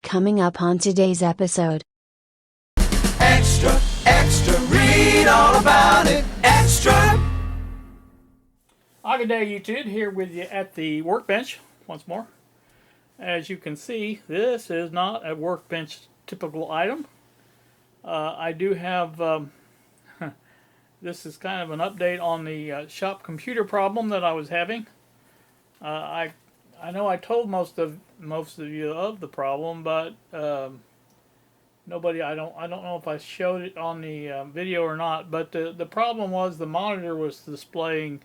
coming up on today's episode. Extra, extra, read all about it. Extra. Good day, YouTube. Here with you at the workbench once more. As you can see, this is not a workbench typical item. I do have this is kind of an update on the shop computer problem that I was having. I know I told most of you of the problem, but nobody. I don't know if I showed it on the video or not. But the problem was the monitor was displaying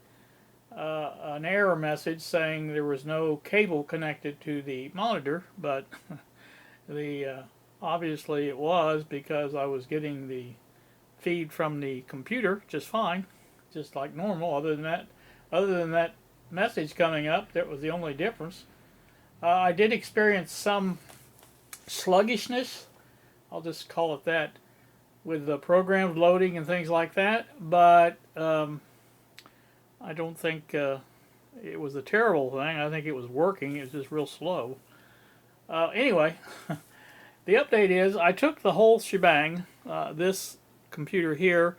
an error message saying there was no cable connected to the monitor, but the obviously it was, because I was getting the feed from the computer just fine, just like normal. Other than that message coming up, that was the only difference. I did experience some sluggishness, I'll just call it that, with the programs loading and things like that, but I don't think it was a terrible thing. I think it was working. It was just real slow. Anyway, the update is I took the whole shebang. This computer here,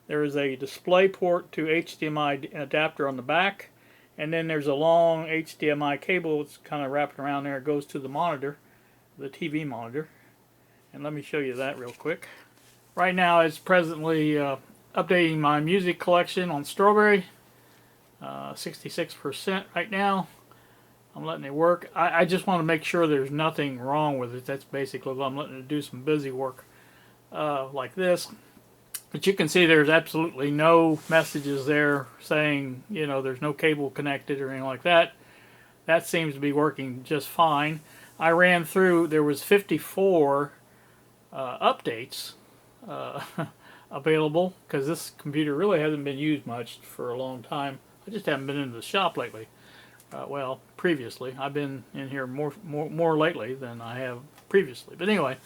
there is a display port to HDMI adapter on the back, and then there's a long HDMI cable that's kind of wrapped around there. It goes to the monitor, the TV monitor. And let me show you that real quick. Right now it's presently updating my music collection on Strawberry. 66% right now. I'm letting it work. I just want to make sure there's nothing wrong with it. That's basically what I'm letting it do, some busy work like this. But you can see there's absolutely no messages there saying, you know, there's no cable connected or anything like that. That seems to be working just fine. I ran through, there was 54 updates available, because this computer really hasn't been used much for a long time. I just haven't been into the shop lately. Well, previously. I've been in here more lately than I have previously. But anyway,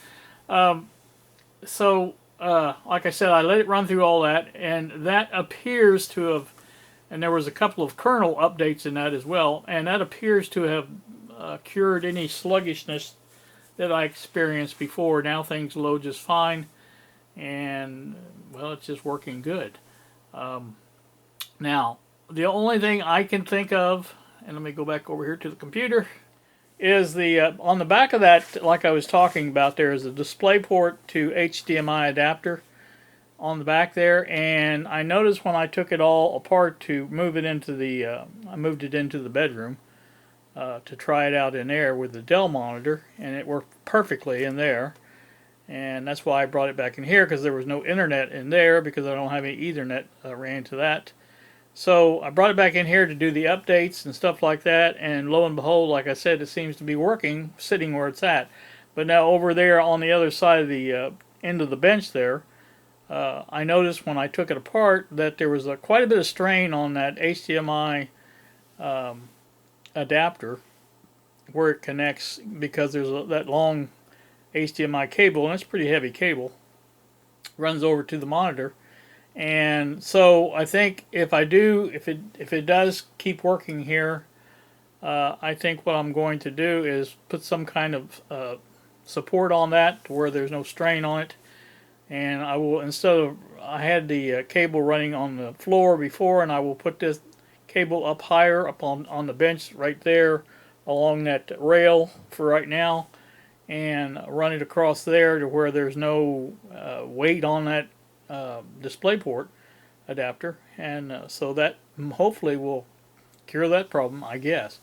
so like I said, I let it run through all that, and that appears to have, and there was a couple of kernel updates in that as well, and that appears to have cured any sluggishness that I experienced before. Now things load just fine, and well, it's just working good. Now, the only thing I can think of, and let me go back over here to the computer, is the on the back of that, like I was talking about, there is a display port to HDMI adapter on the back there, and I noticed when I took it all apart to move it into the, I moved it into the bedroom to try it out in there with the Dell monitor, and it worked perfectly in there. And that's why I brought it back in here, because there was no internet in there, because I don't have any Ethernet ran to that. So I brought it back in here to do the updates and stuff like that, and lo and behold, like I said, it seems to be working, sitting where it's at. But now over there on the other side of the end of the bench there, I noticed when I took it apart that there was quite a bit of strain on that HDMI adapter where it connects, because there's that long HDMI cable, and it's a pretty heavy cable, runs over to the monitor. And so I think if it does keep working here, I think what I'm going to do is put some kind of support on that to where there's no strain on it. And I will, instead of, I had the cable running on the floor before, and I will put this cable up higher up on the bench right there along that rail for right now, and run it across there to where there's no weight on that display port adapter, and so that hopefully will cure that problem, I guess.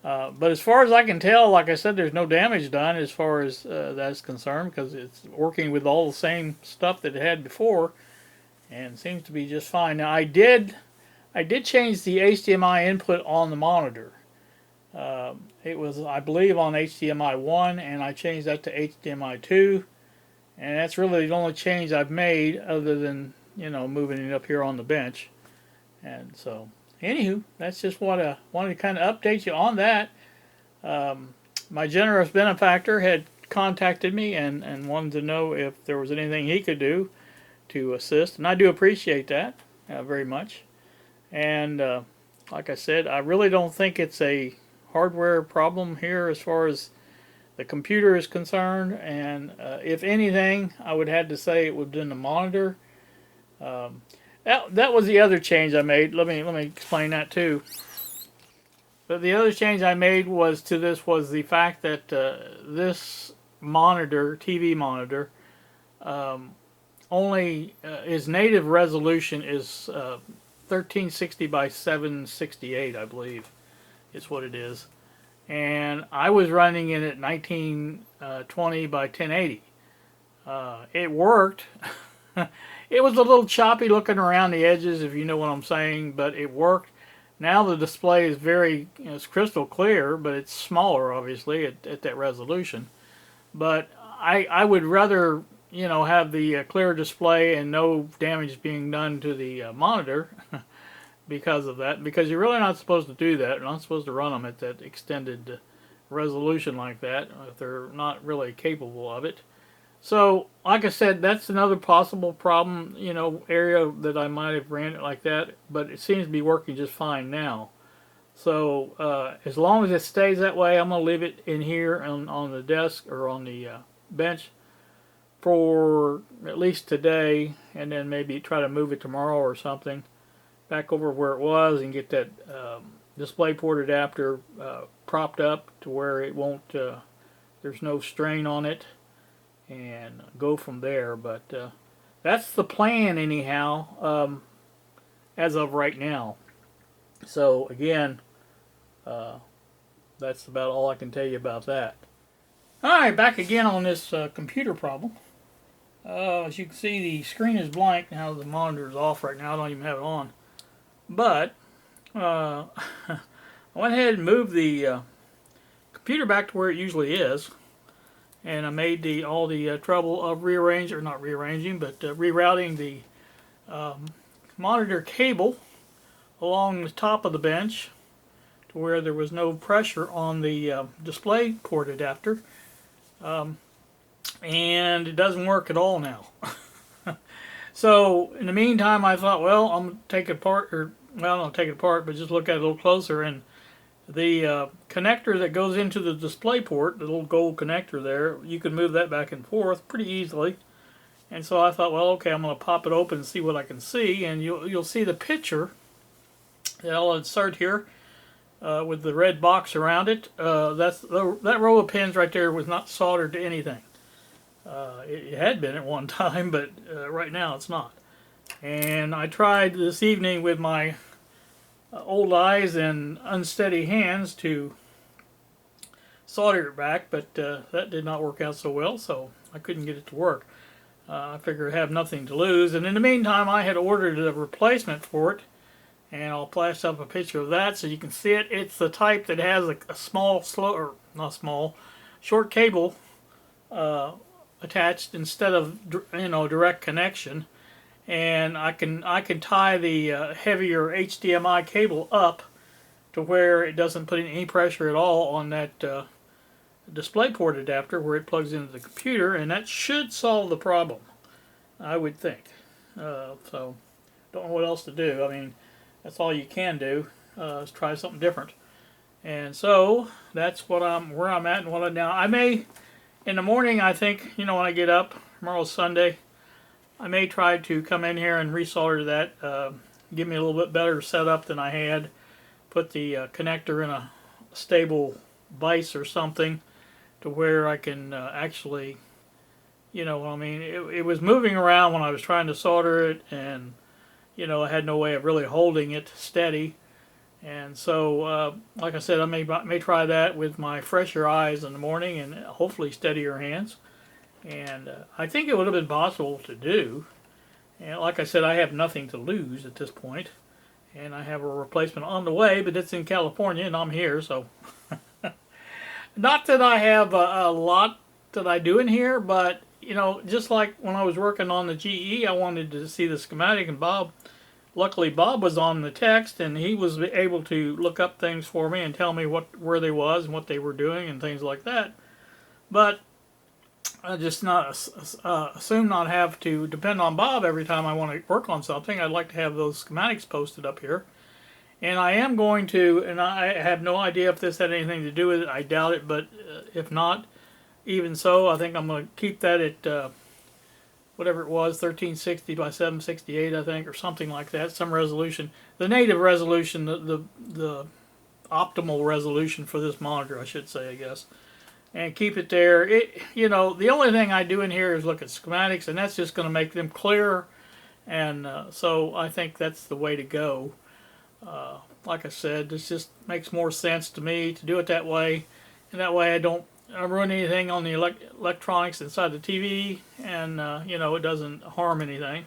But as far as I can tell, like I said, there's no damage done as far as that's concerned, because it's working with all the same stuff that it had before, and seems to be just fine. Now I did change the HDMI input on the monitor. It was, I believe, on HDMI 1, and I changed that to HDMI 2. And that's really the only change I've made, other than, you know, moving it up here on the bench. And so, anywho, that's just what I wanted to kind of update you on that. My generous benefactor had contacted me and wanted to know if there was anything he could do to assist. And I do appreciate that very much. And like I said, I really don't think it's a hardware problem here as far as the computer is concerned, and if anything, I would have to say it would have been the monitor. That was the other change I made. Let me explain that too. But the other change I made was the fact that this monitor, TV monitor, only its native resolution is 1360 by 768, I believe, is what it is. And I was running it at 1920 by 1080. It worked. It was a little choppy looking around the edges, if you know what I'm saying, but it worked. Now the display is it's crystal clear, but it's smaller, obviously, at that resolution. But I would rather, have the clear display and no damage being done to the monitor because of that. Because you're really not supposed to do that. You're not supposed to run them at that extended resolution like that if they're not really capable of it. So, like I said, that's another possible problem, area that I might have ran it like that, but it seems to be working just fine now. So, as long as it stays that way, I'm going to leave it in here on the desk or on the bench for at least today, and then maybe try to move it tomorrow or something back over where it was and get that DisplayPort adapter propped up to where it won't, there's no strain on it, and go from there. But that's the plan anyhow, as of right now. So again, that's about all I can tell you about that. Alright, back again on this computer problem. As you can see, the screen is blank now. The monitor is off right now. I don't even have it on. But I went ahead and moved the computer back to where it usually is. And I made all the trouble of rerouting the monitor cable along the top of the bench to where there was no pressure on the DisplayPort adapter. And it doesn't work at all now. So in the meantime, I thought, well, I'm going to take it apart, not take it apart, but just look at it a little closer. And the connector that goes into the DisplayPort, the little gold connector there, you can move that back and forth pretty easily. And so I thought, well, okay, I'm going to pop it open and see what I can see. And you'll see the picture that I'll insert here with the red box around it. That row of pins right there was not soldered to anything. It had been at one time, but right now it's not. And I tried this evening with my old eyes and unsteady hands to solder it back, but that did not work out so well, so I couldn't get it to work. I figured I have nothing to lose, and in the meantime I had ordered a replacement for it, and I'll flash up a picture of that so you can see it. It's the type that has a short cable attached instead of direct connection. And I can tie the heavier HDMI cable up to where it doesn't put any pressure at all on that DisplayPort adapter where it plugs into the computer, and that should solve the problem, I would think. So don't know what else to do. I mean, that's all you can do is try something different. And so that's where I'm at and now. I may in the morning, I think, when I get up, tomorrow's Sunday, I may try to come in here and resolder that, give me a little bit better setup than I had, put the connector in a stable vise or something to where I can actually, it was moving around when I was trying to solder it, and I had no way of really holding it steady. And so, like I said, I may try that with my fresher eyes in the morning and hopefully steadier hands. And I think it would have been possible to do. And like I said, I have nothing to lose at this point. And I have a replacement on the way, but it's in California and I'm here, so. Not that I have a lot that I do in here, but, just like when I was working on the GE, I wanted to see the schematic, and luckily Bob was on the text, and he was able to look up things for me and tell me where they was and what they were doing and things like that. But I just assume not have to depend on Bob every time I want to work on something. I'd like to have those schematics posted up here. And I am going to, and I have no idea if this had anything to do with it. I doubt it, but if not, even so, I think I'm going to keep that at whatever it was, 1360 by 768, I think, or something like that, some resolution. The native resolution, the optimal resolution for this monitor, I should say, I guess. And keep it there. The only thing I do in here is look at schematics, and that's just going to make them clearer. And so I think that's the way to go. Like I said, this just makes more sense to me to do it that way. And that way I don't ruin anything on the electronics inside the TV, and it doesn't harm anything.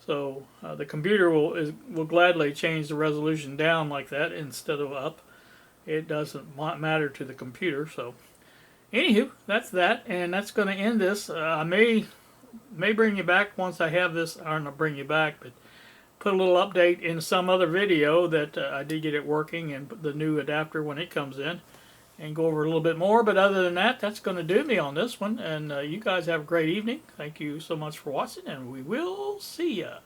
So the computer will gladly change the resolution down like that instead of up. It doesn't matter to the computer. So anywho, that's that, and that's going to end this. I may bring you back once I have this. I don't know, bring you back, but put a little update in some other video that I did get it working, and the new adapter when it comes in, and go over a little bit more. But other than that, that's going to do me on this one. And you guys have a great evening. Thank you so much for watching, and we will see ya.